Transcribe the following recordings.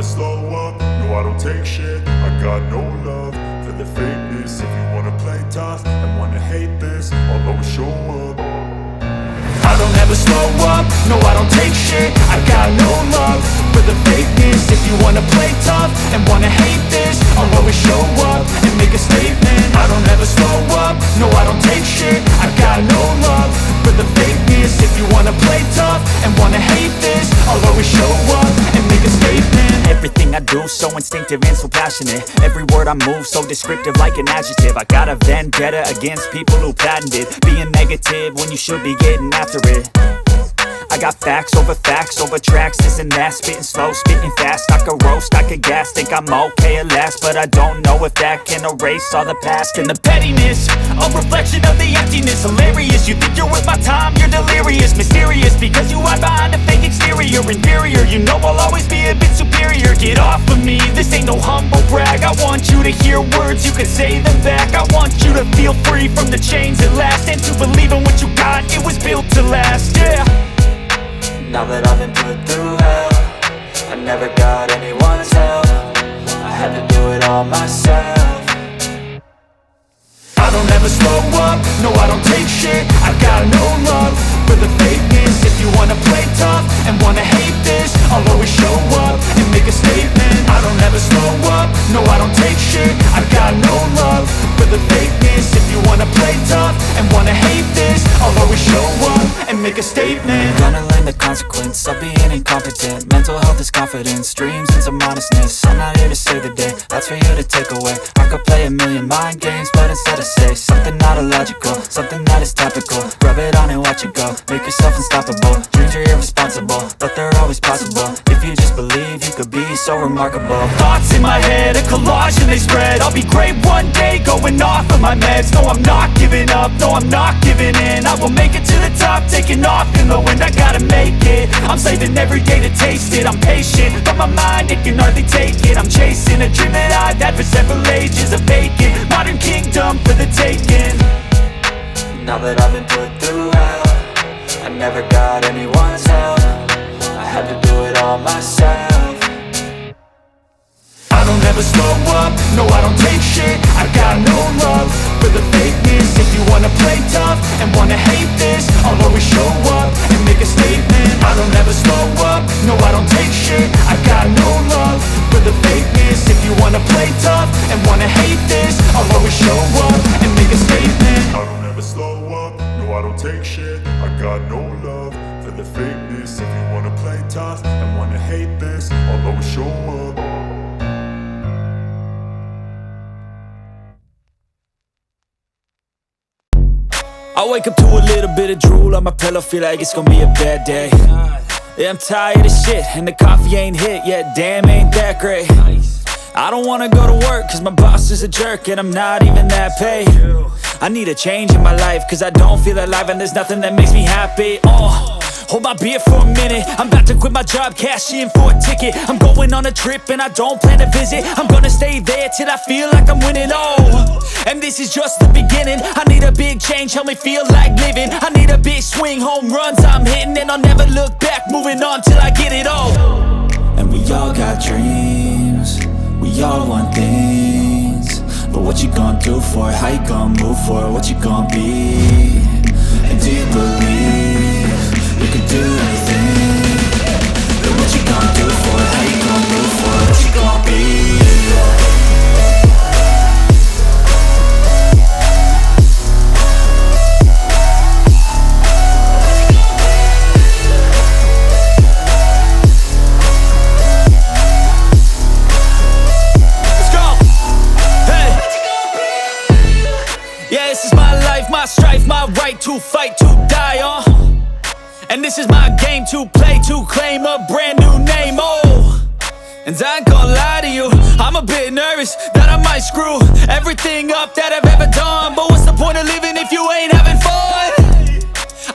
slow up, no I don't take shit. I got no love for the fakeness. If you wanna play tough and wanna hate this, I'll always show up. I don't ever slow up, no I don't take shit. I got no love for the fakeness. If you wanna play tough and wanna hate this, I'll always show up and make a statement. I don't ever slow up, no I don't take shit. I got no love for the fakeness. If you wanna play tough and wanna hate this, I'll always show up and make a statement. Everything I do so instinctive and so passionate. Every word I move so descriptive like an adjective. I got a vendetta against people who patented being negative when you should be getting after it. I got facts over tracks, this and that. Spitting slow, spitting fast, I could roast, I could gas. Think I'm okay at last, but I don't know if that can erase all the past. And the pettiness, a reflection of the emptiness. Hilarious, you think you're worth my time, you're delirious. Mysterious, because you hide behind a fake exterior. Inferior, you know I'll always be a bit superior. Get off of me, this ain't no humble brag. I want you to hear words, you can say them back. I want you to feel free from the chains at last, and to believe in what you got, it was built to last, yeah. Now that I've been put through hell, I never got anyone's help. I had to do it all myself. I don't ever slow up, no I don't take shit. I got no love for the fakeness. If you wanna play tough and wanna hate this, I'll always show up and make a statement. I don't ever slow up, no I don't take shit. I got no love for the fakeness. If you wanna play tough and wanna hate this, I'll always show up and make a statement. Gonna learn the consequence of being incompetent. Mental health is confidence, dreams and some honestness. I'm not here to save the day, that's for you to take away. I could play a million mind games, but instead I say something not illogical, something that is topical. Rub it on and watch it go, make yourself unstoppable. Dreams are irresponsible, but they're always possible. If you just believe, you could be so remarkable. Thoughts in my head, a collage and they spread. I'll be great one day, going off of my meds. No, I'm not giving up, no, I'm not giving in. I will make it to the top, taking off in the wind. I gotta make it, I'm saving every day to taste it. I'm patient, but my mind, it can hardly take it. I'm chasing a dream that I've had for several ages. A vacant, modern kingdom for the taking. Now that I've been put through hell, I never got anyone's help. I had to do it all myself. I don't ever slow up, no I don't take shit. I got no love for the fakeness. If you wanna play tough and wanna hate this, I'll always show up and make a statement. I don't ever slow up, no I don't take shit. I got no love for the fakeness. If you wanna play tough and wanna hate this, I'll always show up and make a statement. I don't ever slow up, no I don't take shit. I got no love for the fakeness. If you wanna play tough and wanna hate this, I'll always show up. I wake up to a little bit of drool on my pillow, feel like it's gonna be a bad day. Yeah, I'm tired of shit, and the coffee ain't hit yet, damn ain't that great. I don't wanna go to work, cause my boss is a jerk, and I'm not even that paid. I need a change in my life, cause I don't feel alive, and there's nothing that makes me happy. Hold my beer for a minute, I'm about to quit my job, cash in for a ticket. I'm going on a trip and I don't plan to visit. I'm gonna stay there till I feel like I'm winning, and this is just the beginning. I need a big change, help me feel like living. I need a big swing, home runs I'm hitting, and I'll never look back, moving on till I get it all. And we all got dreams, we all want things, but what you gonna do for it? How you gonna move for it? What you gonna be? And do you believe you can do anything? But what you gonna do for it? How you gonna move for it? What you gonna be? My strife, my right to fight, to die on. And this is my game to play, to claim a brand new name, And I ain't gonna lie to you, I'm a bit nervous that I might screw everything up that I've ever done. But what's the point of living if you ain't having fun?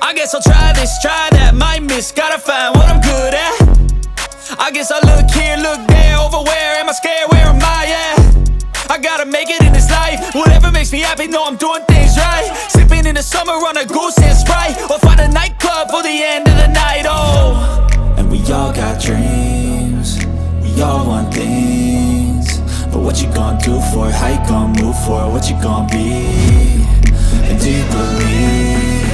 I guess I'll try this, try that, might miss, gotta find what I'm good at. I guess I look here, look there, over where am I scared, where am I at? I gotta make it in this life, whatever makes me happy, know I'm doing things right. Sipping in the summer on a goose and Sprite, or find a nightclub for the end of the night, And we all got dreams, we we all want things, but what you gonna do for it? How you gonna move for it? What you gonna be? And do you believe